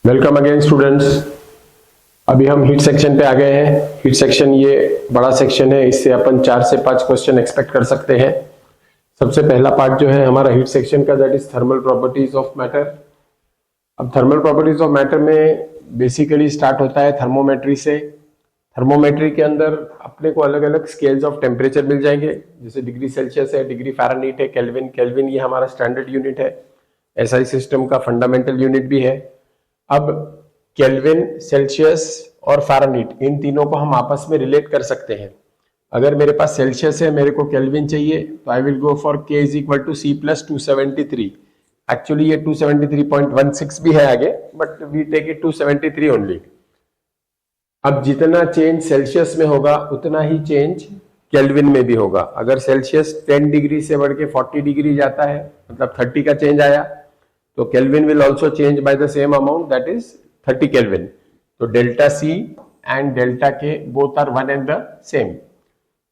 Welcome again students. अभी हम heat section पे आ गए हैं। हीट सेक्शन ये बड़ा सेक्शन है, इससे अपन 4 से 5 क्वेश्चन एक्सपेक्ट कर सकते हैं। सबसे पहला पार्ट जो है हमारा हीट सेक्शन का, that is thermal properties of matter. अब थर्मल प्रॉपर्टीज ऑफ मैटर में बेसिकली स्टार्ट होता है थर्मोमेट्री से। थर्मोमेट्री के अंदर अपने को अलग अलग स्केल्स ऑफ टेम्परेचर मिल जाएंगे, जैसे डिग्री सेल्सियस है, डिग्री फ़ारेनहीट है, केल्विन। केल्विन ये हमारा स्टैंडर्ड यूनिट है, एसआई सिस्टम का फंडामेंटल यूनिट भी है। अब केल्विन, सेल्सियस और फ़ारेनहीट, इन तीनों को हम आपस में रिलेट कर सकते हैं। अगर मेरे पास सेल्सियस है, मेरे को केल्विन चाहिए, तो I will go for K is equal to C plus 273। Actually ये 273.16 भी है आगे, but we take it 273 only. अब जितना चेंज सेल्सियस में होगा उतना ही चेंज केल्विन में भी होगा। अगर सेल्सियस 10 डिग्री से बढ़ के 40 डिग्री जाता है, मतलब 30 का चेंज आया, तो kelvin will also change by the same amount, that is 30 kelvin. तो delta C and delta K both are one and the same.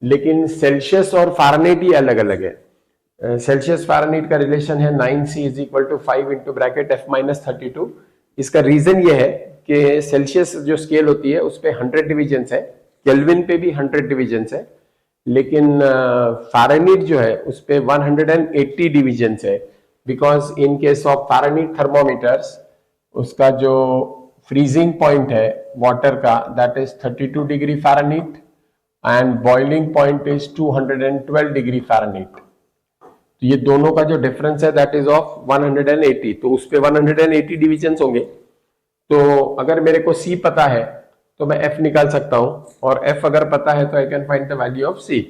लेकिन सेल्सियस और फ़ारेनहीट ही अलग अलग है। सेल्सियस फ़ारेनहीट का रिलेशन है 9C is equal to 5 into bracket F-32। इसका रीजन ये है कि सेल्सियस जो स्केल होती है उस पर 100 डिविजन्स है, केल्विन पे भी 100 डिविजन्स है, लेकिन फ़ारेनहीट जो है उस पर 180 डिविजन्स है। Because in case of Fahrenheit thermometers, उसका जो फ्रीजिंग पॉइंट है वाटर का, that is 32 degree Fahrenheit and boiling point is 212 degree Fahrenheit. तो ये दोनों का जो डिफरेंस है दैट इज ऑफ 180, तो उस पे 180 डिविजन्स होंगे। तो अगर मेरे को C पता है तो मैं F निकाल सकता हूं, और F अगर पता है तो I can find the value of C।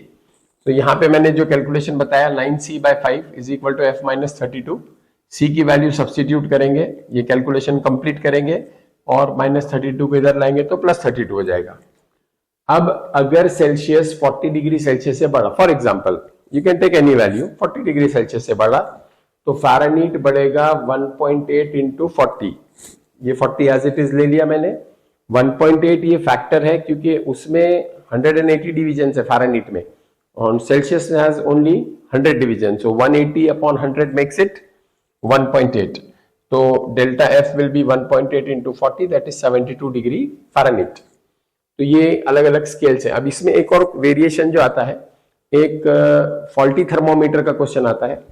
तो यहाँ पे मैंने जो कैलकुलेशन बताया 9C/5 is equal to F-32। C की वैल्यू सब्स्टिट्यूट करेंगे, ये कैलकुलेशन कंप्लीट करेंगे और -32 को इधर लाएंगे तो +32 हो जाएगा। अब अगर सेल्सियस 40 डिग्री सेल्सियस से बढ़ा, for example you can take any value, 40 degree Celsius से बढ़ा, तो फ़ारेनहीट बढ़ेगा 1.8 इंटू 40। ये 40 एज इट इज ले लिया मैंने। 1.8 ये फैक्टर है क्योंकि उसमें 180 डिविजन है फ़ारेनहीट में, और Celsius has only 100 division, so 180 upon 100 makes it 1.8। तो delta F will be 1.8 into 40, that is 72 degree Fahrenheit. तो ये अलग अलग स्केल्स है। अब इसमें एक और वेरिएशन जो आता है, एक फॉल्टी थर्मोमीटर का क्वेश्चन आता है।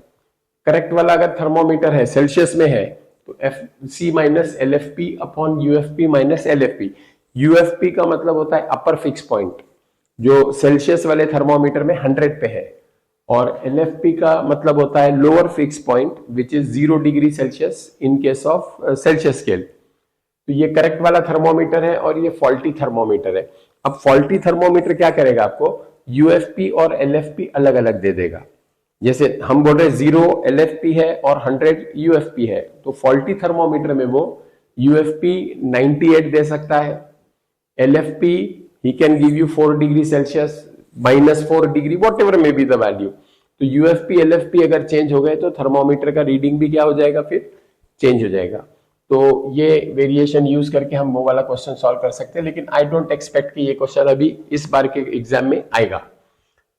करेक्ट वाला अगर थर्मोमीटर है, सेल्सियस में है, तो FC minus LFP upon UFP minus LFP। UFP का मतलब होता है अपर फिक्स पॉइंट, जो सेल्सियस वाले थर्मोमीटर में 100 पे है, और LFP का मतलब होता है lower fix point which is 0 degree Celsius in case of Celsius scale. तो ये करेक्ट वाला थर्मोमीटर है और ये फॉल्टी थर्मोमीटर है। अब फॉल्टी थर्मोमीटर क्या करेगा, आपको UFP और LFP अलग अलग दे देगा। जैसे हम बोल रहे 0 LFP है और 100 UFP है, तो फॉल्टी थर्मोमीटर में वो UFP 98 दे सकता है, LFP he can give you 4 degree Celsius, -4 degree, whatever may be the value। तो UFP LFP अगर चेंज हो गए तो थर्मोमीटर का रीडिंग भी क्या हो जाएगा, फिर चेंज हो जाएगा। तो ये वेरिएशन यूज करके हम वो वाला क्वेश्चन सॉल्व कर सकते हैं, लेकिन आई डोंट एक्सपेक्ट कि ये क्वेश्चन अभी इस बार के एग्जाम में आएगा।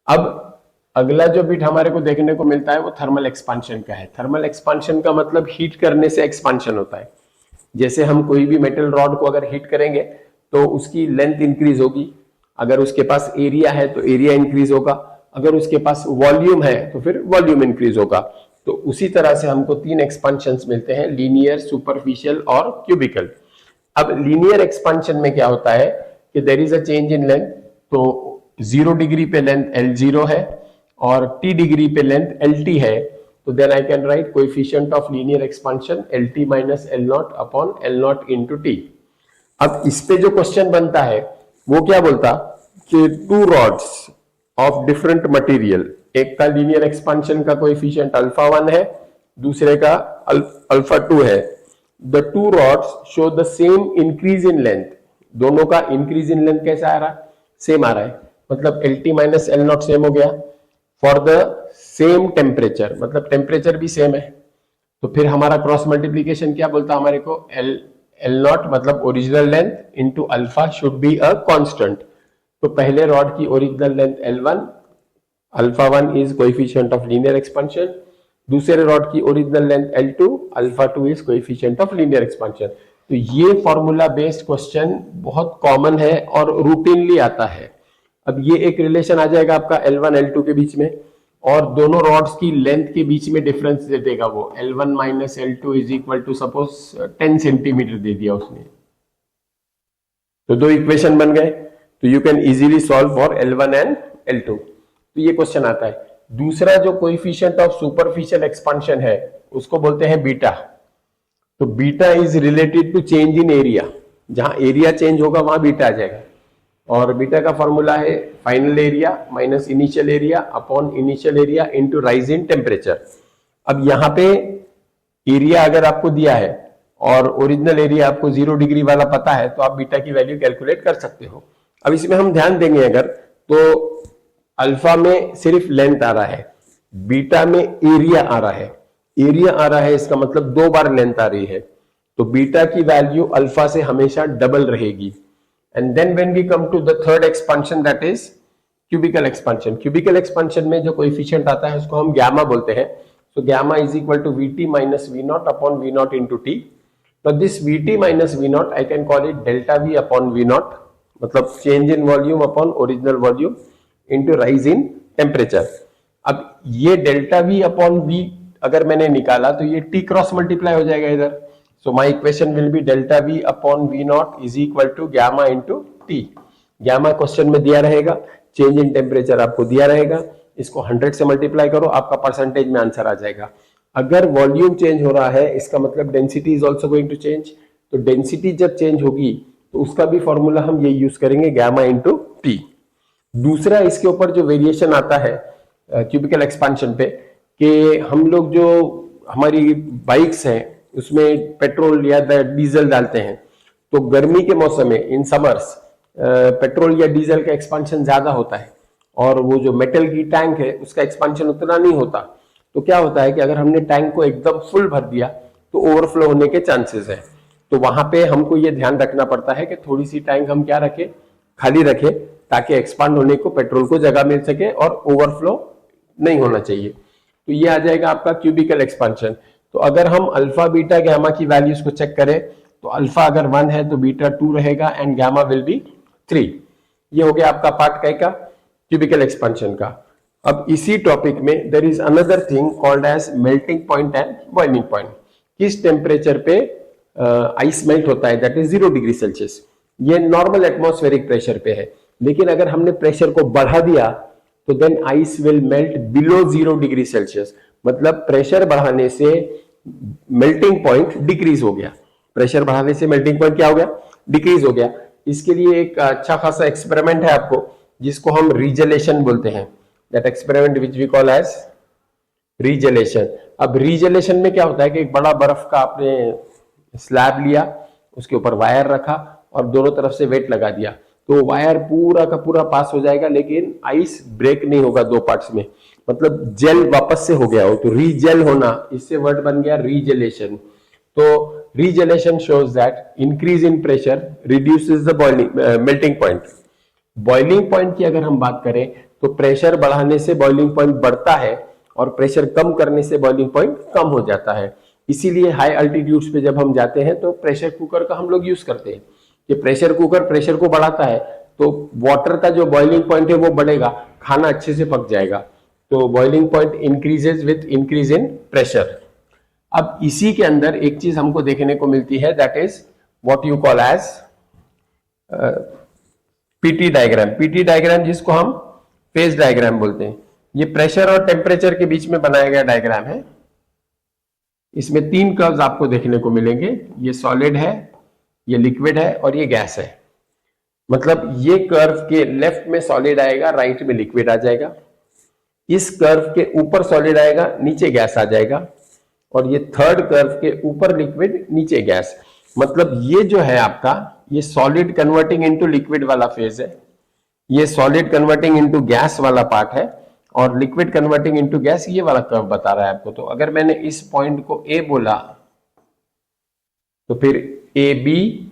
अब अगला जो बिट हमारे को देखने को मिलता है वो थर्मल एक्सपांशन का है। थर्मल एक्सपांशन का मतलब हीट करने से एक्सपांशन होता है। जैसे हम कोई भी मेटल रॉड को अगर हीट करेंगे तो उसकी लेंथ इंक्रीज होगी, अगर उसके पास एरिया है तो एरिया इंक्रीज होगा, अगर उसके पास वॉल्यूम है तो फिर वॉल्यूम इंक्रीज होगा। तो उसी तरह से हमको 3 एक्सपांशंस मिलते हैं, लीनियर, सुपरफिशियल और क्यूबिकल। अब लीनियर एक्सपांशन में क्या होता है कि there is a change in length, तो 0 डिग्री पे लेंथ L0 है और T डिग्री पे लेंथ LT है, तो then I can write coefficient of linear expansion LT minus L0 upon L0 into T। अब इस पे जो क्वेश्चन बनता है वो क्या बोलता कि 2 रॉड्स ऑफ डिफरेंट मटेरियल, एक का लीनियर एक्सपांशन का कोएफिशिएंट α1 है, दूसरे का α2 है। The 2 rods show the same increase in length. दोनों का इंक्रीज इन लेंथ कैसा आ रहा है, सेम आ रहा है, मतलब LT माइनस L0 सेम हो गया। फॉर द सेम टेम्परेचर, मतलब टेम्परेचर भी सेम है, तो फिर हमारा क्रॉस मल्टीप्लीकेशन क्या बोलता है हमारे को, L0 मतलब original length into alpha should be a constant. तो पहले रॉड की original length L1, α1 is coefficient of linear expansion, दूसरे रॉड की original length L2, α2 is coefficient of linear expansion. तो ये फॉर्मूला बेस्ड क्वेश्चन बहुत कॉमन है और रूटीनली आता है। अब ये एक रिलेशन आ जाएगा आपका L1 L2 के बीच में, और दोनों रॉड्स की लेंथ के बीच में डिफरेंस दे देगा वो, L1 minus L2 is equal to suppose 10 centimetre दे दिया उसने, तो दो इक्वेशन बन गए। तो you can easily solve for L1 and L2। तो ये क्वेश्चन आता है। दूसरा जो कोएफिशिएंट ऑफ सुपरफिशियल एक्सपांशन है उसको बोलते हैं बीटा। तो beta is related to change in area, जहां एरिया चेंज होगा वहां बीटा आ जाएगा। और बीटा का फॉर्मूला है final area minus initial area upon initial area into rise in temperature. अब यहाँ पे एरिया अगर आपको दिया है और ओरिजिनल एरिया आपको 0 डिग्री वाला पता है, तो आप बीटा की वैल्यू कैलकुलेट कर सकते हो। अब इसमें हम ध्यान देंगे अगर, तो अल्फा में सिर्फ लेंथ आ रहा है, बीटा में एरिया आ रहा है। एरिया आ रहा है इसका मतलब 2 बार लेंथ आ रही है, तो बीटा की वैल्यू अल्फा से हमेशा डबल रहेगी। And then when we come to the third expansion, that is cubical expansion. Cubical expansion में जो कोएफिशिएंट आता है उसको हम गामा बोलते हैं। So gamma is equal to Vt minus V0 upon V0 into T। तो this Vt minus V0 I can call it delta V upon V0, मतलब change in volume upon original volume into rise in temperature. अब ये delta V upon V अगर मैंने निकाला तो ये T cross multiply हो जाएगा इधर। So my equation will be delta V upon V0 is equal to gamma into T। gamma question में दिया रहेगा, चेंज इन टेम्परेचर आपको दिया रहेगा, इसको 100 से मल्टीप्लाई करो, आपका परसेंटेज में आंसर आ जाएगा। अगर वॉल्यूम चेंज हो रहा है इसका मतलब density is also going to change. तो डेंसिटी जब चेंज होगी तो उसका भी फॉर्मूला हम ये यूज करेंगे गामा इंटू टी। दूसरा इसके ऊपर जो वेरिएशन आता है क्यूबिकल एक्सपांशन पे, कि हम लोग जो हमारी बाइक्स हैं उसमें पेट्रोल या डीजल डालते हैं, तो गर्मी के मौसम में इन समर्स पेट्रोल या डीजल का एक्सपांशन ज्यादा होता है, और वो जो मेटल की टैंक है उसका एक्सपांशन उतना नहीं होता। तो क्या होता है कि अगर हमने टैंक को एकदम फुल भर दिया तो ओवरफ्लो होने के चांसेस है। तो वहां पे हमको ये ध्यान रखना पड़ता है कि थोड़ी सी टैंक हम क्या रखें, खाली रखें, ताकि एक्सपांड होने को पेट्रोल को जगह मिल सके और ओवरफ्लो नहीं होना चाहिए। तो ये आ जाएगा आपका क्यूबिकल एक्सपांशन। तो अगर हम अल्फा बीटा गामा की वैल्यूज को चेक करें तो अल्फा अगर 1 है तो बीटा 2 रहेगा एंड गामा विल बी 3। ये हो गया आपका पार्ट काय का, क्यूबिकल एक्सपांशन का। अब इसी टॉपिक में there is another thing called as melting point and boiling point. किस टेम्परेचर पे आइस मेल्ट होता है, दैट इज 0 डिग्री सेल्सियस। ये नॉर्मल एटमॉस्फेरिक प्रेशर पे है, लेकिन अगर हमने प्रेशर को बढ़ा दिया तो then ice will melt below 0 degree Celsius. मतलब प्रेशर बढ़ाने से मेल्टिंग पॉइंट डिक्रीज हो गया, प्रेशर बढ़ाने से मेल्टिंग पॉइंट क्या हो गया, डिक्रीज हो गया। इसके लिए एक अच्छा खासा एक्सपेरिमेंट है आपको, जिसको हम रीजेलेशन बोलते हैं। That experiment which we call as regelation. अब रीजेलेशन में क्या होता है कि एक बड़ा बर्फ का आपने स्लैब लिया, उसके ऊपर वायर रखा और दोनों तरफ से वेट लगा दिया, तो वायर पूरा का पूरा पास हो जाएगा, लेकिन आइस ब्रेक नहीं होगा 2 पार्ट्स में, मतलब जेल वापस से हो गया हो। तो रीजेल होना, इससे वर्ड बन गया रीजेलेशन। तो regelation shows that increase in pressure reduces the melting point. Boiling point की अगर हम बात करें तो प्रेशर बढ़ाने से बॉइलिंग पॉइंट बढ़ता है और प्रेशर कम करने से बॉइलिंग पॉइंट कम हो जाता है। इसीलिए हाई अल्टीट्यूड्स पे जब हम जाते हैं तो प्रेशर कुकर का हम लोग यूज करते हैं। कि प्रेशर कुकर प्रेशर को बढ़ाता है तो वाटर का जो बॉइलिंग पॉइंट है वो बढ़ेगा, खाना अच्छे से पक जाएगा। तो boiling point increases with increase in pressure. अब इसी के अंदर एक चीज हमको देखने को मिलती है, that is what you call as PT diagram. PT diagram जिसको हम फेज डायग्राम बोलते हैं। ये प्रेशर और टेम्परेचर के बीच में बनाया गया डायग्राम है। इसमें 3 कर्व्स आपको देखने को मिलेंगे। ये सॉलिड है, ये लिक्विड है और ये गैस है। मतलब ये कर्व के लेफ्ट में सॉलिड आएगा, राइट में लिक्विड आ जाएगा। इस कर्व के ऊपर सॉलिड आएगा, नीचे गैस आ जाएगा। और ये थर्ड कर्व के ऊपर लिक्विड, नीचे गैस। मतलब ये जो है आपका, ये सॉलिड कन्वर्टिंग इनटू लिक्विड वाला फेज है, ये सॉलिड कन्वर्टिंग इनटू गैस वाला पार्ट है, और लिक्विड कन्वर्टिंग इनटू गैस ये वाला कर्व बता रहा है आपको। तो अगर मैंने इस पॉइंट को ए बोला तो फिर ए बी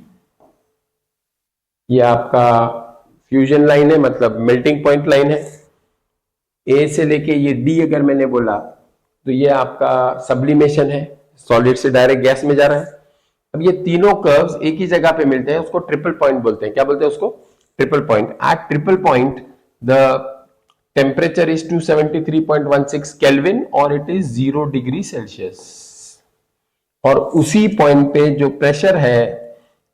ये आपका फ्यूजन लाइन है, मतलब मेल्टिंग पॉइंट लाइन है। ए से लेके ये डी अगर मैंने बोला तो ये आपका सब्लिमेशन है, सॉलिड से डायरेक्ट गैस में जा रहा है। अब ये तीनों कर्व्स एक ही जगह पे मिलते हैं, उसको ट्रिपल पॉइंट बोलते हैं। क्या बोलते हैं उसको? Triple point. At triple point the temperature is 273.16 kelvin और इट इज 0 डिग्री सेल्सियस। और उसी पॉइंट पे जो प्रेशर है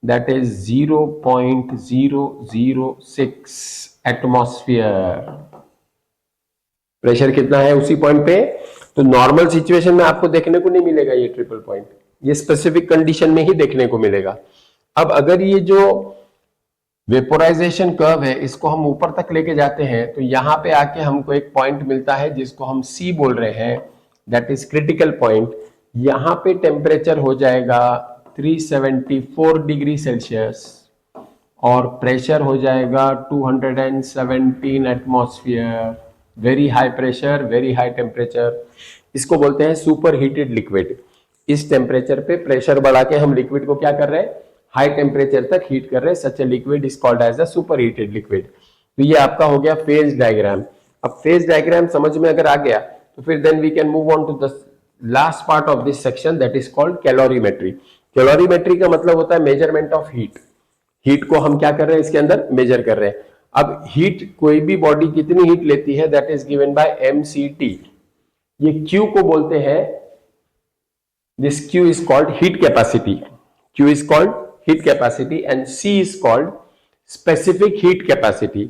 दैट इज 0.006 एटमॉस्फेयर। प्रेशर कितना है उसी पॉइंट पे? तो नॉर्मल सिचुएशन में आपको देखने को नहीं मिलेगा ये ट्रिपल पॉइंट, ये स्पेसिफिक कंडीशन में ही देखने को मिलेगा। अब अगर ये जो वेपोराइजेशन कर्व है इसको हम ऊपर तक लेके जाते हैं तो यहां पे आके हमको एक पॉइंट मिलता है जिसको हम सी बोल रहे हैं, दैट इज क्रिटिकल पॉइंट। यहां पे टेम्परेचर हो जाएगा 374 डिग्री सेल्सियस और प्रेशर हो जाएगा 217 atmosphere. Very high pressure, very high temperature, इसको बोलते हैं सुपर हीटेड लिक्विड। इस टेम्परेचर पे प्रेशर बढ़ा के हम लिक्विड को क्या कर रहे हैं? हाई टेम्परेचर तक हीट कर रहे हैं। Such a liquid is called as a superheated liquid. तो ये आपका हो गया फेज डायग्राम। अब फेज डायग्राम समझ में अगर आ गया तो फिर then we can move on to the last part of this section, that is called calorimetry. Calorimetry का मतलब होता है मेजरमेंट ऑफ हीट। हीट को हम क्या कर रहे हैं? इसके अंदर मेजर कर रहे हैं। अब हीट, कोई भी बॉडी कितनी हीट लेती है that is given by mCT। ये Q को बोलते हैं, this Q is called heat capacity. Q is called heat capacity and C is called specific heat capacity.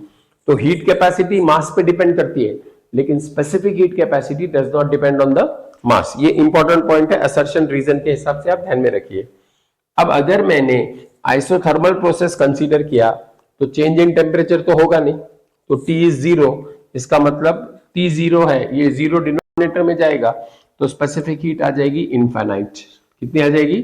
तो heat capacity mass पे डिपेंड करती है लेकिन specific heat capacity does not depend on the mass. ये important point है, assertion reason के हिसाब से आप ध्यान में रखिए। अब अगर मैंने आइसोथर्मल प्रोसेस कंसीडर किया तो चेंज इन टेम्परेचर तो होगा नहीं, तो T is 0, इसका मतलब T 0 है, ये 0 डिनोमिनेटर में जाएगा तो स्पेसिफिक हीट आ जाएगी इनफाइनाइट। कितनी आ जाएगी?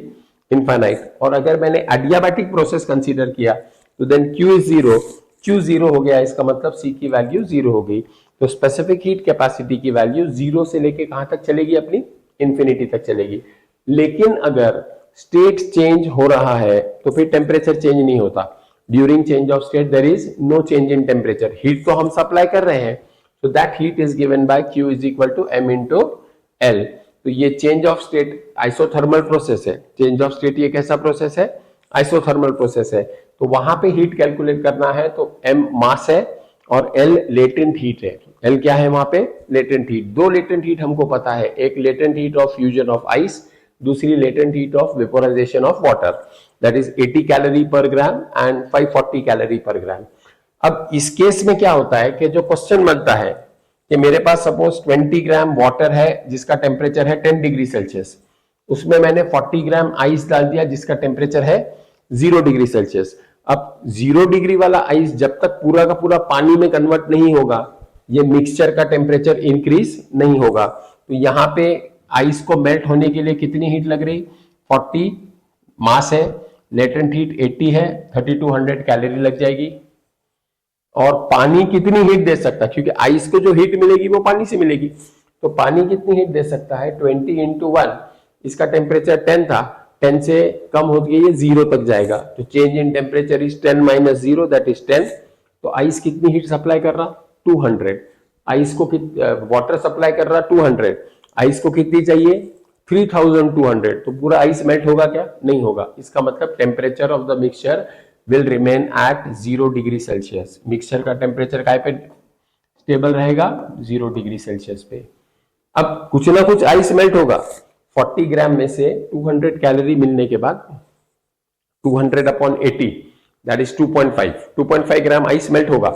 इनफाइनाइट। और अगर मैंने एडियाबैटिक प्रोसेस कंसीडर किया तो देन Q is 0, Q 0 हो गया, इसका मतलब C की वैल्यू 0 हो गई। तो स्पेसिफिक हीट कैपेसिटी की वैल्यू 0 से लेके कहां तक चलेगी? अपनी इंफिनिटी तक चलेगी। लेकिन अगर स्टेट चेंज हो रहा है तो फिर टेम्परेचर चेंज नहीं होता। During change of state there is no change in temperature. Heat तो हम सप्लाई कर रहे हैं, so that heat is given by Q is equal to m into L। तो ये change of state isothermal process है। चेंज ऑफ स्टेट ये कैसा प्रोसेस है? आइसोथर्मल प्रोसेस है। तो वहां पे हीट कैलकुलेट करना है तो m मास है और L लेटेंट हीट है। L क्या है वहां पे? Latent heat. दो लेटेंट हीट हमको पता है, एक latent heat of fusion of ice, दूसरी latent heat of vaporisation of water, that is 80 calorie per gram and 540 calorie per ग्राम। अब इस केस में क्या होता है कि जो क्वेश्चन बनता है कि मेरे पास सपोज 20 ग्राम वाटर है जिसका टेम्परेचर है 10 डिग्री सेल्सियस, उसमें मैंने 40 ग्राम आइस डाल दिया जिसका टेम्परेचर है 0 डिग्री सेल्सियस। अब 0 डिग्री वाला आइस जब तक पूरा का पूरा पानी में कन्वर्ट नहीं होगा ये मिक्सचर का टेम्परेचर इंक्रीज नहीं होगा। तो यहाँ पे आइस को मेल्ट होने के लिए कितनी हीट लग रही? 40 मास है, लेटेंट हीट 80 है, 3200 कैलोरी लग जाएगी। और पानी कितनी हीट दे सकता है? क्योंकि आइस को जो हीट मिलेगी वो पानी से मिलेगी, तो पानी कितनी हीट दे सकता है? 20 into 1। इसका टेम्परेचर 10 था, 10 से कम हो गया, ये 0 तक जाएगा। तो change in temperature is 10 minus 0 that is 10। तो आइस कितनी हीट सप्लाई कर रहा? 200। आइस को वाटर सप्लाई कर रहा 200, आइस को कितनी चाहिए? 3200। तो पूरा आइस मेल्ट होगा क्या? नहीं होगा। इसका मतलब temperature of the mixture will remain at 0 degree Celsius. Mixture का टेम्परेचर काय पे स्टेबल रहेगा? 0 डिग्री सेल्सियस पे। अब कुछ ना कुछ आइस मेल्ट होगा। 40 ग्राम में से 200 कैलोरी मिलने के बाद 200 upon 80 that is 2.5 gram ice melt होगा।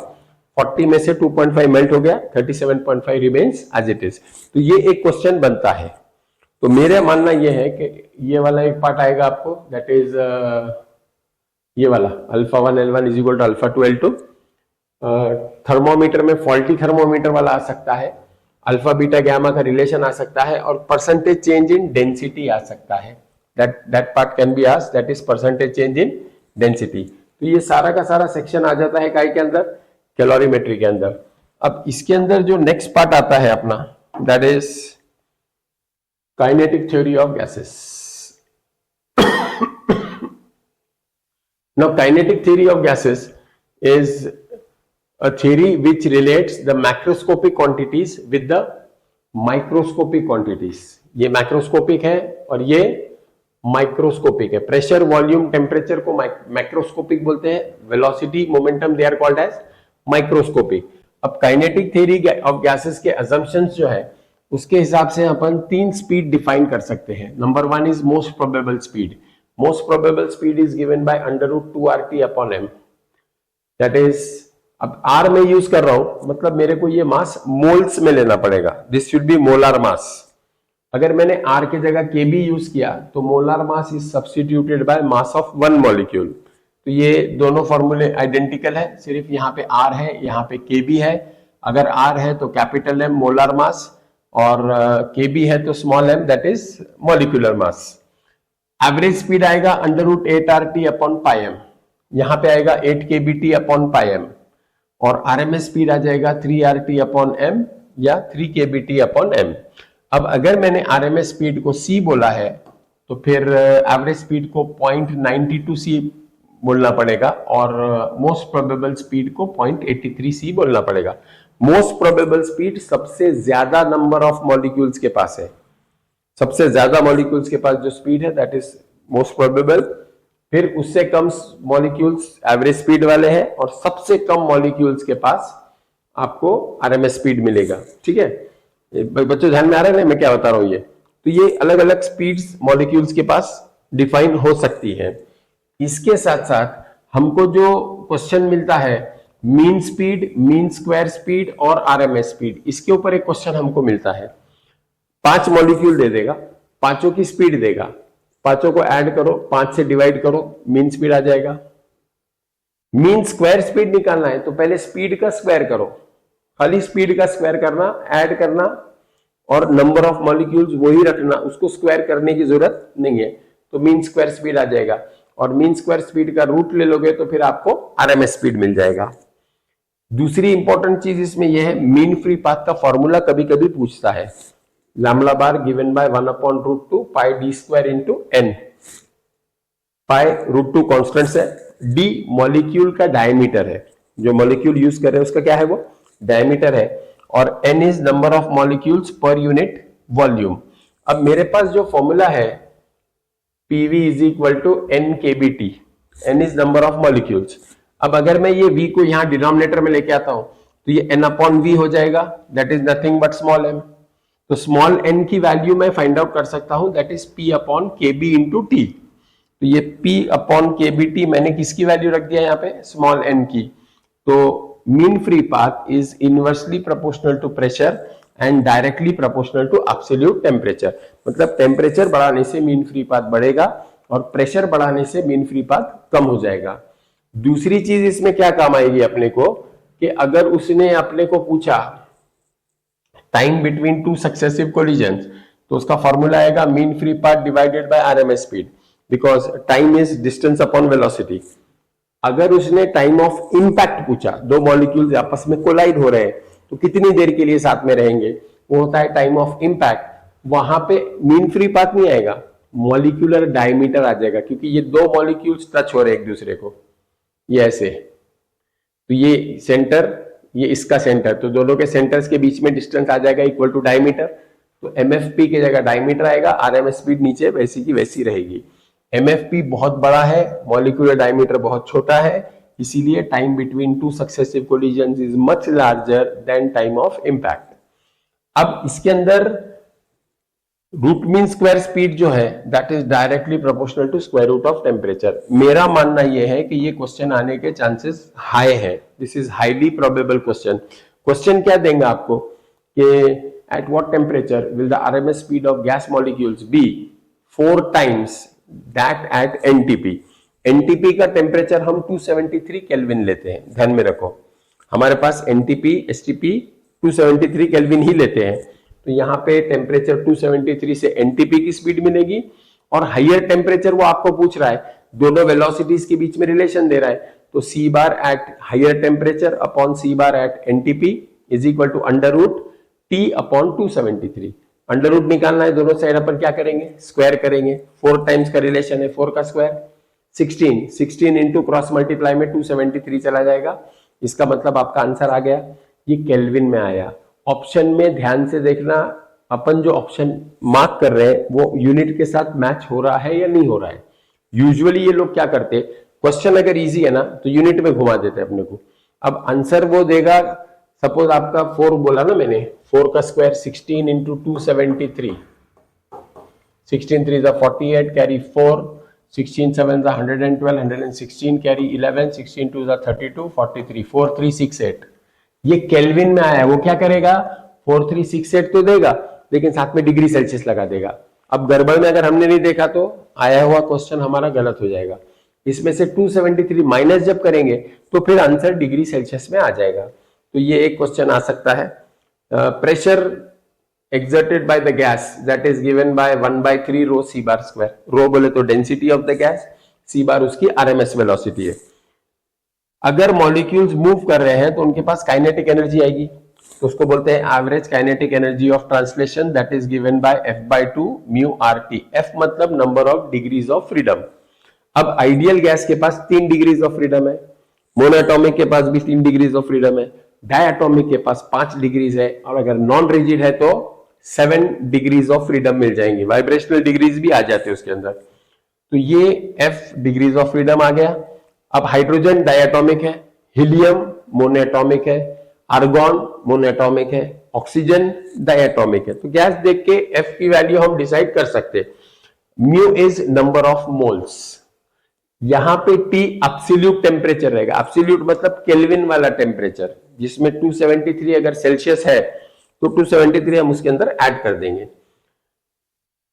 40 में से 2.5 मेल्ट हो गया, 37.5 रिमेन्स एज इट इज। तो ये एक क्वेश्चन बनता है। तो मेरा मानना यह है कि ये वाला एक पार्ट आएगा आपको, दैट इज ये वाला alpha 1 L1 is equal to alpha 2 L2। Thermometer में फॉल्टी थर्मोमीटर वाला आ सकता है, अल्फा बीटा गैमा का रिलेशन आ सकता है और परसेंटेज चेंज इन डेंसिटी आ सकता है। That part can be asked, that is percentage change in density. तो ये सारा का सारा सेक्शन आ जाता है काय के अंदर? कैलोरीमेट्री के अंदर। अब इसके अंदर जो नेक्स्ट पार्ट आता है अपना, that is kinetic theory of gases. Now, kinetic theory of gases is a theory which relates the macroscopic quantities with the microscopic quantities. ये macroscopic है और ये माइक्रोस्कोपिक है। प्रेशर, वॉल्यूम, टेम्परेचर को मैक्रोस्कोपिक बोलते हैं, velocity, momentum they are called as microscopic. अब kinetic theory of gases के असम्पशंस जो है उसके हिसाब से अपन 3 स्पीड डिफाइन कर सकते हैं। Number 1 is most probable speed. Most probable speed is given by √2RT/m, that is, अब R में यूज कर रहा हूं, मतलब मेरे को ये मास मोल्स में लेना पड़ेगा, this should be molar mass. अगर मैंने R की जगह kb यूज किया तो molar mass is substituted by mass of 1 molecule. तो ये दोनों फॉर्मूले आइडेंटिकल है, सिर्फ यहाँ पे R है, यहाँ पे kb है। अगर R है तो कैपिटल M मोलार मास, और kb है तो small m, that is molecular mass. Average speed आएगा √8RT/m, यहां पे आएगा 8 kBT/m, और RMS स्पीड आ जाएगा 3RT/m या 3 kBT/m। अब अगर मैंने RMS स्पीड को c बोला है तो फिर एवरेज स्पीड को 0.92 c बोलना पड़ेगा, और मोस्ट प्रोबेबल स्पीड को 0.83 c बोलना पड़ेगा। मोस्ट प्रोबेबल स्पीड सबसे ज्यादा नंबर ऑफ मॉलिक्यूल्स के पास है, सबसे ज्यादा मॉलिक्यूल्स के पास जो स्पीड है दैट इज मोस्ट प्रोबेबल। फिर उससे कम मॉलिक्यूल्स एवरेज स्पीड वाले हैं, और सबसे कम मॉलिक्यूल्स के पास आपको आरएमएस स्पीड मिलेगा। ठीक है बच्चों, ध्यान में आ रहा है मैं क्या बता रहा हूं ये? तो ये अलग अलग स्पीड्स मॉलिक्यूल्स के पास डिफाइन हो सकती है। इसके साथ साथ हमको जो क्वेश्चन मिलता है mean speed, mean square speed और आरएमएस स्पीड, इसके ऊपर एक क्वेश्चन हमको मिलता है। 5 मॉलिक्यूल दे देगा, पांचों की स्पीड देगा, पांचों को ऐड करो, 5 से डिवाइड करो, मीन स्पीड आ जाएगा। मीन स्क्वायर स्पीड निकालना है तो पहले स्पीड का स्क्वायर करो, खाली स्पीड का स्क्वायर करना, ऐड करना, और नंबर ऑफ मॉलिक्यूल्स वही रखना, उसको स्क्वायर करने की जरूरत नहीं है, तो मीन स्क्वायर स्पीड आ जाएगा। और मीन स्क्वायर स्पीड का रूट ले लोगे तो फिर आपको आरएमएस स्पीड मिल जाएगा। दूसरी इंपॉर्टेंट चीज इसमें यह है, मीन फ्री पाथ का फॉर्मूला कभी कभी पूछता है, lambda bar given by 1/√2 pi d square into n। Pi √2 constant है, d मॉलिक्यूल का डायमीटर है, जो मॉलिक्यूल यूज कर रहे हैं उसका क्या है, वो डायमीटर है, और n is number of molecules per unit volume. अब मेरे पास जो फॉर्मूला है PV is equal to n kBT, n is number of molecules. अब अगर मैं ये v को यहां डिनोमिनेटर में लेके आता हूं तो ये n/v हो जाएगा, that is nothing but small m। तो स्मॉल n की वैल्यू मैं फाइंड आउट कर सकता हूं, that is P/kb into T. तो ये P/kBt मैंने किसकी वैल्यू रख दिया यहाँ पे, स्मॉल n की। तो mean free path is inversely proportional to pressure and directly proportional to absolute temperature. मतलब टेम्परेचर बढ़ाने से मीन फ्री पाथ बढ़ेगा और प्रेशर बढ़ाने से मीन फ्री पाथ कम हो जाएगा। दूसरी चीज इसमें क्या काम आएगी अपने को, कि अगर उसने अपने को पूछा टाइम बिटवीन 2 सक्सेसिव कोलिजन्स, तो उसका फॉर्मूला आएगा mean free path divided by RMS speed, because time is distance upon velocity. अगर उसने टाइम ऑफ इंपैक्ट पूछा, 2 मॉलिक्यूल्स आपस में कोलाइड हो रहे हैं तो कितनी देर के लिए साथ में रहेंगे, वो होता है टाइम ऑफ इंपैक्ट। वहां पे मीन फ्री पाथ नहीं आएगा, मॉलिक्यूलर डायमीटर आ जाएगा, क्योंकि ये 2 मॉलिक्यूल्स टच हो रहे हैं एक दूसरे को, ये ऐसे। तो ये सेंटर, ये इसका सेंटर, तो दोनों के सेंटर्स के बीच में डिस्टेंस आ जाएगा इक्वल टू डायमीटर। तो एमएफपी की जगह डायमीटर आएगा, आरएमएस स्पीड नीचे वैसी की वैसी रहेगी। एमएफपी बहुत बड़ा है, मॉलिक्यूलर डायमीटर बहुत छोटा है, इसीलिए time between 2 successive collisions is much larger than time of impact. अब इसके अंदर रूट मीन स्क्वायर स्पीड जो है that is directly proportional to square root of temperature. मेरा मानना यह है कि ये क्वेश्चन आने के चांसेस हाई है, this is highly probable question. Question क्या देंगे आपको कि at what temperature will the RMS speed of gas molecules be 4 times that at NTP. NTP का टेम्परेचर हम 273 केल्विन लेते हैं, ध्यान में रखो, हमारे पास एनटीपी एसटीपी 273 केल्विन ही लेते हैं। तो यहाँ पे टेम्परेचर 273 से एनटीपी की स्पीड मिलेगी, और हाइयर टेम्परेचर वो आपको पूछ रहा है, दोनों वेलोसिटीज के बीच में रिलेशन दे रहा है, तो C bar at higher temperature upon C bar at NTP is equal to √T/273। Under root निकालना है, दोनों साइड अपन क्या करेंगे, स्क्वायर करेंगे। 4 टाइम्स का रिलेशन है, 4 का स्क्वायर 16 इंटू क्रॉस मल्टीप्लाई में 273 चला जाएगा। इसका मतलब आपका आंसर आ गया, ये केल्विन में आया। ऑप्शन में ध्यान से देखना, अपन जो ऑप्शन मार्क कर रहे हैं वो यूनिट के साथ मैच हो रहा है या नहीं हो रहा है। यूजुअली ये लोग क्या करते हैं, क्वेश्चन अगर इजी है ना तो यूनिट में घुमा देते हैं अपने को। अब आंसर वो देगा, सपोज आपका 4 बोला ना मैंने, 4 का square 16 into 273, 16 3 is 48, carry 4, 16 7 is 112, 116 carry 11, 16 2 is 32, 43, 4368। ये केल्विन में आया है, वो क्या करेगा 4368 तो देगा लेकिन साथ में डिग्री सेल्सियस लगा देगा। अब गड़बड़ में अगर हमने नहीं देखा तो आया हुआ क्वेश्चन हमारा गलत हो जाएगा। इसमें से 273 माइनस जब करेंगे तो फिर आंसर डिग्री सेल्सियस में आ जाएगा। तो ये एक क्वेश्चन आ सकता है। Pressure exerted by the gas that is given by 1/3 rho c bar square। रो बोले तो density of the gas, c बार उसकी RMS वेलोसिटी है। अगर मॉलिक्यूल्स मूव कर रहे हैं तो उनके पास काइनेटिक एनर्जी आएगी, तो उसको बोलते हैं average kinetic energy of translation that is given by F/2 mu RT। F मतलब number of degrees of freedom. अब आइडियल गैस के पास 3 डिग्रीज ऑफ फ्रीडम है, मोनोएटॉमिक के पास भी 3 डिग्रीज ऑफ फ्रीडम है, डायटॉमिक के पास 5 डिग्रीज है, और अगर नॉन रिजिड है तो 7 डिग्रीज ऑफ फ्रीडम मिल जाएंगी। वाइब्रेशनल डिग्रीज भी आ जाते हैं उसके अंदर। तो ये F डिग्रीज ऑफ फ्रीडम आ गया। अब हाइड्रोजन डायटॉमिक है, हीलियम मोनोएटॉमिक है, आर्गॉन मोनोएटॉमिक है, ऑक्सीजन डायटॉमिक है। तो गैस देख के F की वैल्यू हम डिसाइड कर सकते हैं। Mu is number of moles. यहां पे T एब्सोल्यूट टेम्परेचर रहेगा। एब्सोल्यूट मतलब केल्विन वाला टेम्परेचर, जिसमें 273 अगर सेल्सियस है तो 273 हम उसके अंदर ऐड कर देंगे।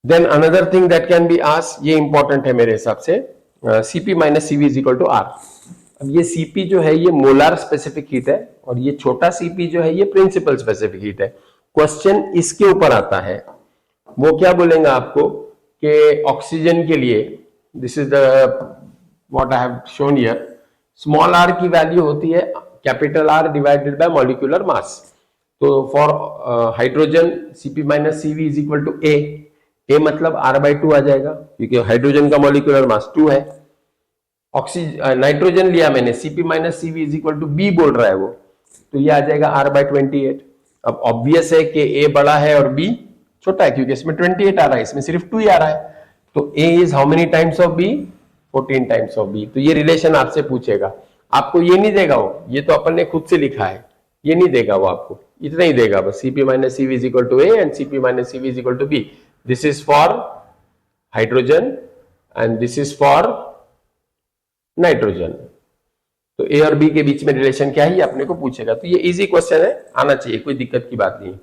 Then another thing that can be asked, ये इंपॉर्टेंट है मेरे हिसाब से, Cp minus Cv is equal to R। अब ये Cp जो है ये मोलार स्पेसिफिक हीट है और ये छोटा Cp जो है ये प्रिंसिपल स्पेसिफिक हीट है। क्वेश्चन इसके ऊपर आता है, वो क्या बोलेंगे आपको कि ऑक्सीजन के लिए, this is the what I have shown here, small r की वैल्यू होती है capital R divided by molecular mass. तो for hydrogen Cp minus Cv is equal to A मतलब R/2 आ जाएगा क्योंकि हाइड्रोजन का मॉलिक्यूलर मास 2 है। ऑक्सीजन नाइट्रोजन लिया मैंने, Cp minus Cv is equal to B बोल रहा है वो, तो ये आ जाएगा R/28। अब ऑब्वियस है कि A बड़ा है और B छोटा है क्योंकि इसमें 28 आ रहा है, इसमें सिर्फ 2 ही आ रहा है। तो A is how many times of B, 14 times of B। तो ये रिलेशन आपसे पूछेगा, आपको ये नहीं देगा वो, ये तो अपन ने खुद से लिखा है, ये नहीं देगा वो आपको, इतना ही देगा बस। Cp minus Cv is equal to A and Cp minus Cv is equal to B। This is for hydrogen and this is for nitrogen. तो A और B के बीच में रिलेशन क्या है ये अपने को पूछेगा। तो ये इजी क्वेश्चन है, आना चाहिए, कोई दिक्कत की बात नहीं।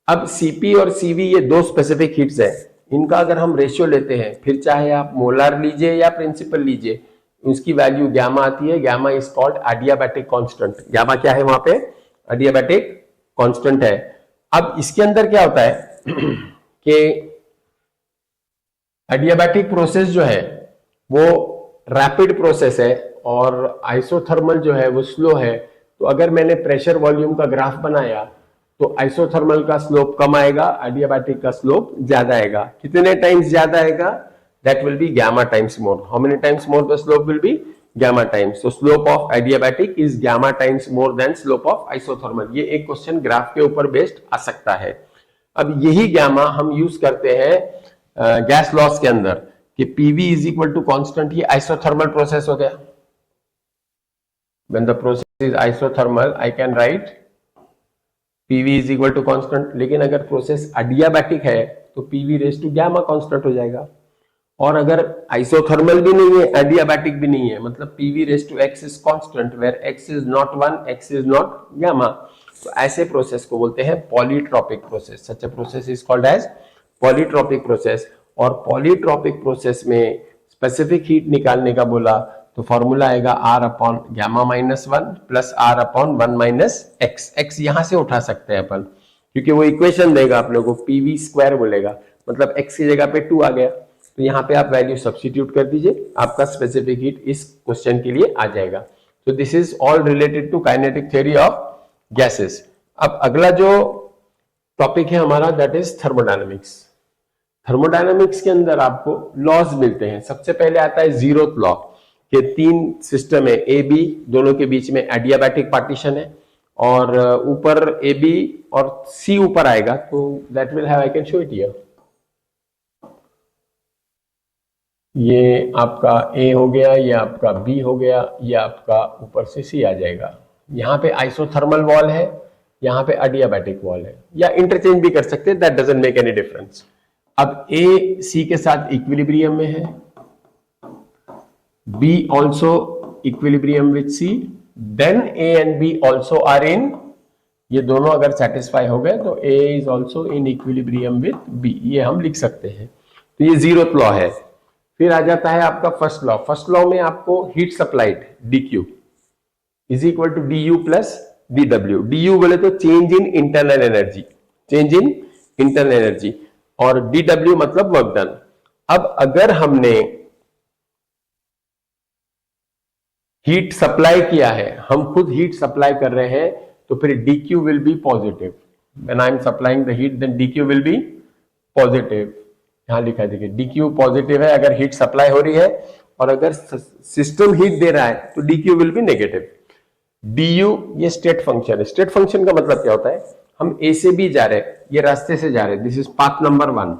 अब Cp और Cv ये दो स्पेसिफिक हीट्स है, इनका अगर हम रेशियो लेते हैं, फिर चाहे आप मोलार लीजिए या प्रिंसिपल लीजिए, उसकी वैल्यू गैमा आती है। Gamma is called adiabatic constant. Gamma क्या है वहां पे, एडियाबैटिक कांस्टेंट है। अब इसके अंदर क्या होता है कि एडियाबैटिक प्रोसेस जो है वो रैपिड प्रोसेस है और आइसोथर्मल जो है वो स्लो है। तो अगर मैंने प्रेशर वॉल्यूम का ग्राफ बनाया तो आइसोथर्मल का स्लोप कम आएगा, एडियाबैटिक का स्लोप ज्यादा आएगा। कितने टाइम्स ज्यादा आएगा, that will be gamma times more. How many times more the slope will be? Gamma times. So slope of adiabatic is gamma times more than slope of isothermal. ये एक question graph के ऊपर based आ सकता है। अब यही gamma हम use करते हैं गैस लॉस के अंदर कि PV is equal to constant। ये isothermal process हो गया। When the process is isothermal, I can write PV is equal to constant। लेकिन अगर प्रोसेस adiabatic है तो PV raised to gamma constant हो जाएगा। और अगर आइसोथर्मल भी नहीं है, एडियाबैटिक भी नहीं है, मतलब PV raise to x is constant where x is not 1, x is not gamma, तो ऐसे प्रोसेस को बोलते हैं polytropic process. Such a process is called as polytropic process. और पॉलीट्रॉपिक प्रोसेस में स्पेसिफिक हीट निकालने का बोला तो फॉर्मूला आएगा R/γ-1 प्लस R/1 - x यहां से उठा सकते हैं अपन क्योंकि वो इक्वेशन देगा अपने को, PV स्क्वायर बोलेगा, मतलब x की जगह पे 2 आ गया। तो यहाँ पे आप वैल्यू सब्स्टिट्यूट कर दीजिए, आपका स्पेसिफिक हीट इस क्वेश्चन के लिए आ जाएगा। तो this is all related to kinetic theory of gases. अब अगला जो टॉपिक है हमारा दैट इज थर्मोडायनामिक्स। थर्मोडायनामिक्स के अंदर आपको लॉज मिलते हैं। सबसे पहले आता है जीरोथ लॉ के 3 सिस्टम है A B, दोनों के बीच में एडियाबैटिक पार्टीशन है और ऊपर ए बी और सी ऊपर आएगा, तो that will have, I can show it here. ये आपका ए हो गया, ये आपका बी हो गया, ये आपका ऊपर से सी आ जाएगा। यहाँ पे आइसोथर्मल वॉल है, यहाँ पे अडियाबैटिक वॉल है, या इंटरचेंज भी कर सकते हैं, that doesn't make any difference. अब ए सी के साथ इक्विलिब्रियम में है, B also equilibrium with C, then A and B also are in, ये दोनों अगर सेटिस्फाई हो गए तो A is also in equilibrium with B, ये हम लिख सकते हैं। तो ये जीरोथ लॉ है। फिर आ जाता है आपका फर्स्ट लॉ। फर्स्ट लॉ में आपको heat supplied dq is equal to du plus dw। du बोले तो change in internal energy, change in internal energy, और dw मतलब वर्क डन। अब अगर हमने हीट सप्लाई किया है, हम खुद हीट सप्लाई कर रहे हैं, तो फिर dq will be positive. When I am supplying the heat then dq will be positive. यहां लिखा है, देखिए dq पॉजिटिव है अगर हीट सप्लाई हो रही है, और अगर सिस्टम हीट दे रहा है तो dq will B negative. du ये स्टेट फंक्शन है। स्टेट फंक्शन का मतलब क्या होता है, हम a से b जा रहे हैं, ये रास्ते से जा रहे हैं, दिस इज पाथ नंबर 1।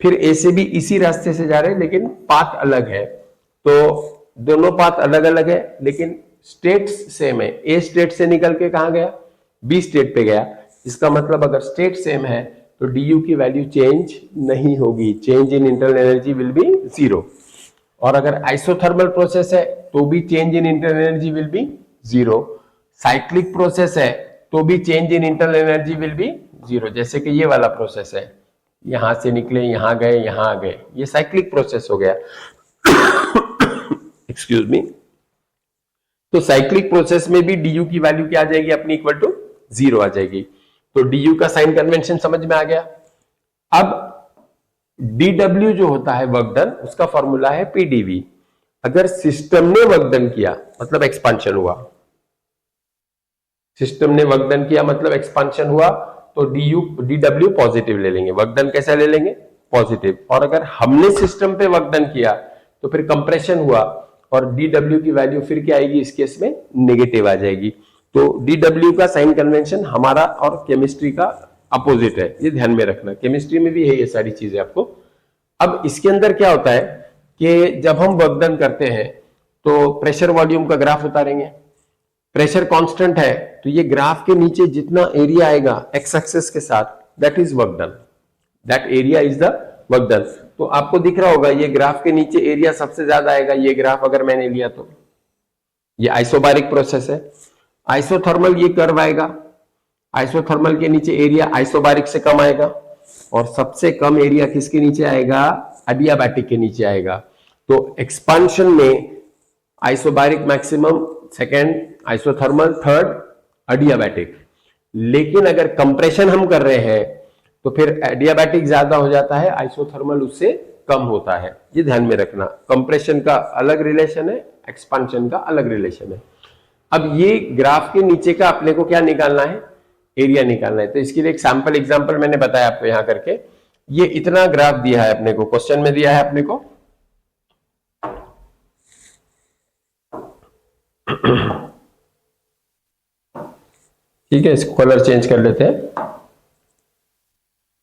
फिर a से b इसी रास्ते से जा रहे हैं, लेकिन पाथ अलग है। तो दोनों पाथ अलग अलग है, लेकिन स्टेट सेम है। a स्टेट से निकल के कहां गया, b स्टेट पे गया। इसका मतलब अगर स्टेट सेम है तो du की वैल्यू चेंज नहीं होगी, change in internal energy will be 0। और अगर आइसोथर्मल प्रोसेस है तो भी change in internal energy will be 0। Cyclic process है तो भी change in internal energy will be 0। जैसे कि ये वाला प्रोसेस है, यहां से निकले, यहां गए, यहां आ गए, ये साइक्लिक प्रोसेस हो गया। Excuse me. तो साइक्लिक प्रोसेस में भी du की वैल्यू क्या आ जाएगी, अपनी इक्वल टू 0 आ जाएगी। तो du का साइन कन्वेंशन समझ में आ गया। अब dw जो होता है वर्क डन, उसका फॉर्मूला है pdv। अगर सिस्टम ने वर्क डन किया मतलब एक्सपांशन हुआ, सिस्टम ने वर्क डन किया मतलब एक्सपांशन हुआ, तो dw पॉजिटिव ले लेंगे। वर्क डन कैसा ले लेंगे, पॉजिटिव। और अगर हमने सिस्टम पे वर्क डन किया तो फिर कंप्रेशन हुआ, और dw की वैल्यू फिर क्या आएगी, इस केस में नेगेटिव आ जाएगी। तो dw का साइन कन्वेंशन हमारा और केमिस्ट्री का अपोजिट है, ये ध्यान में रखना। केमिस्ट्री में भी है ये सारी चीजें आपको। अब इसके अंदर क्या होता है कि जब हम वर्क डन करते हैं तो प्रेशर वॉल्यूम का ग्राफ उतारेंगे। प्रेशर कांस्टेंट है तो ये ग्राफ के नीचे जितना एरिया आएगा एक्स एक्सिस के साथ, that is work done, that area is the work done. तो आपको दिख रहा होगा ये ग्राफ के नीचे एरिया सबसे ज्यादा आएगा। ये ग्राफ अगर मैंने लिया तो ये आइसोबारिक प्रोसेस है। आइसोथर्मल ये कर्व आएगा, आइसोथर्मल के नीचे एरिया आइसोबारिक से कम आएगा, और सबसे कम एरिया किसके नीचे आएगा, अडियाबैटिक के नीचे आएगा। तो एक्सपांशन में isobaric maximum, second isothermal, third adiabatic. लेकिन अगर कंप्रेशन हम कर रहे हैं तो फिर एडियाबैटिक ज्यादा हो जाता है, आइसोथर्मल उससे कम होता है। ये ध्यान में रखना। कंप्रेशन का अलग रिलेशन है, एक्सपांशन का अलग रिलेशन है। अब ये ग्राफ के नीचे का अपने को क्या निकालना है, एरिया निकालना है। तो इसके लिए एक सैंपल एग्जांपल मैंने बताया आपको यहां करके। ये इतना ग्राफ दिया है अपने को, क्वेश्चन में दिया है अपने को। ठीक है, इसको कलर चेंज कर लेते हैं।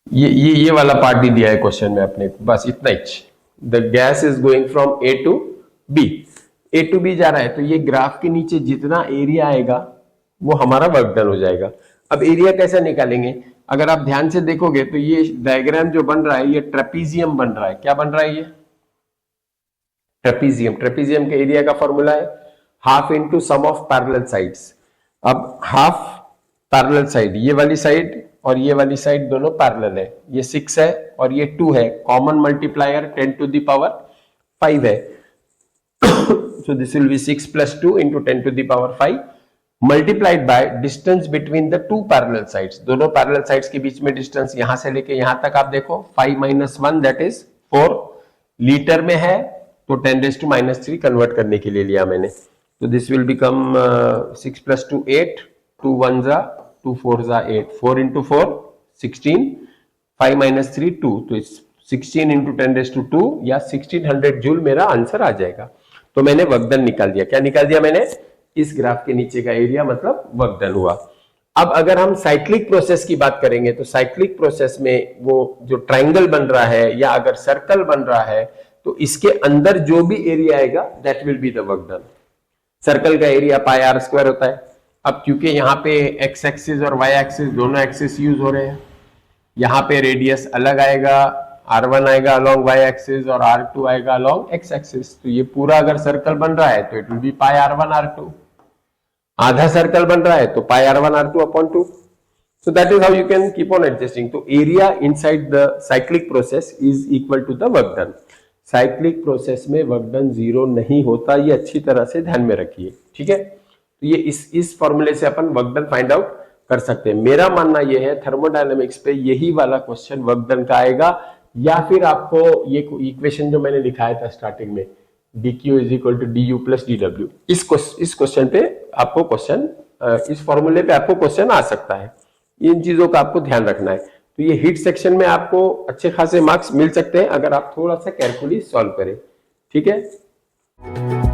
ये वाला पार्ट भी दिया है क्वेश्चन में अपने को, बस इतना ही। The gas is going from A to B, A to B जा रहा है, तो ये ग्राफ के नीचे जितना एरिया आएगा वो हमारा वर्क डन हो जाएगा। अब एरिया कैसे निकालेंगे, अगर आप ध्यान से देखोगे तो ये डायग्राम जो बन रहा है ये ट्रेपीजियम बन रहा है। क्या बन रहा है, ये ट्रेपीजियम। ट्रेपीजियम के एरिया का फॉर्मूला है half into sum of parallel sides. अब हाफ पैरेलल साइड, ये वाली साइड और ये वाली साइड दोनों पैरेलल है। ये 6 है और ये 2 है, common multiplier 10 to the power 5 है। So this will be 6 plus 2 into 10 to the power 5 multiplied by distance between the two parallel sides। दोनों पैरेलल साइड्स के बीच में डिस्टेंस यहां से लेके यहां तक आप देखो 5 minus 1 that is 4। लीटर में है तो 10 raised to -3 कन्वर्ट करने के लिए लिया मैंने। तो दिस विल बिकम 6 plus 2 8, 2 1 जा 2 4 जा 8, 4 into 4 16, 5 minus 3 2, तो 16 into 10 raised to 2 या 1600 जूल मेरा आंसर आ जाएगा। तो मैंने वर्क डन निकाल दिया। क्या निकाल दिया मैंने, इस ग्राफ के नीचे का एरिया मतलब वर्क डन हुआ। अब अगर हम साइक्लिक प्रोसेस की बात करेंगे तो साइक्लिक प्रोसेस में वो जो ट्राइंगल बन रहा है या अगर सर्कल बन रहा है तो इसके अंदर जो भी एरिया आएगा that will be the work done. Circle का एरिया पाई आर स्क्वायर होता है। अब क्योंकि यहाँ पे एक्स एक्सिस और वाई एक्सिस दोनों एक्सिस यूज हो रहे हैं, यहाँ पे रेडियस अलग आएगा, r1 आएगा अलोंग y एक्सिस और r2 आएगा अलोंग x एक्सिस। तो ये पूरा अगर सर्कल बन रहा है तो it will be pi r1 r2। आधा सर्कल बन रहा है तो pi r1 r2 upon 2। So that is how you can keep on adjusting. तो area inside the cyclic process is equal to the work done. Cyclic process में work done zero नहीं होता, ये अच्छी तरह से ध्यान में रखिए, ठीक है। तो ये इस फॉर्मूले से अपन वर्क डन फाइंड आउट कर सकते हैं। मेरा मानना यह है थर्मोडायनेमिक्स पे यही वाला क्वेश्चन वर्क डन का आएगा, या फिर आपको ये इक्वेशन जो मैंने दिखाया था स्टार्टिंग में dq is equal to du plus dw, इस क्वेश्चन पे आपको क्वेश्चन, इस फॉर्मूले पे आपको क्वेश्चन आ सकता है। इन चीजों का आपको ध्यान रखना है। तो ये हीट सेक्शन में आपको अच्छे खासे मार्क्स मिल सकते हैं अगर आप थोड़ा सा केयरफुली सॉल्व करें, ठीक है।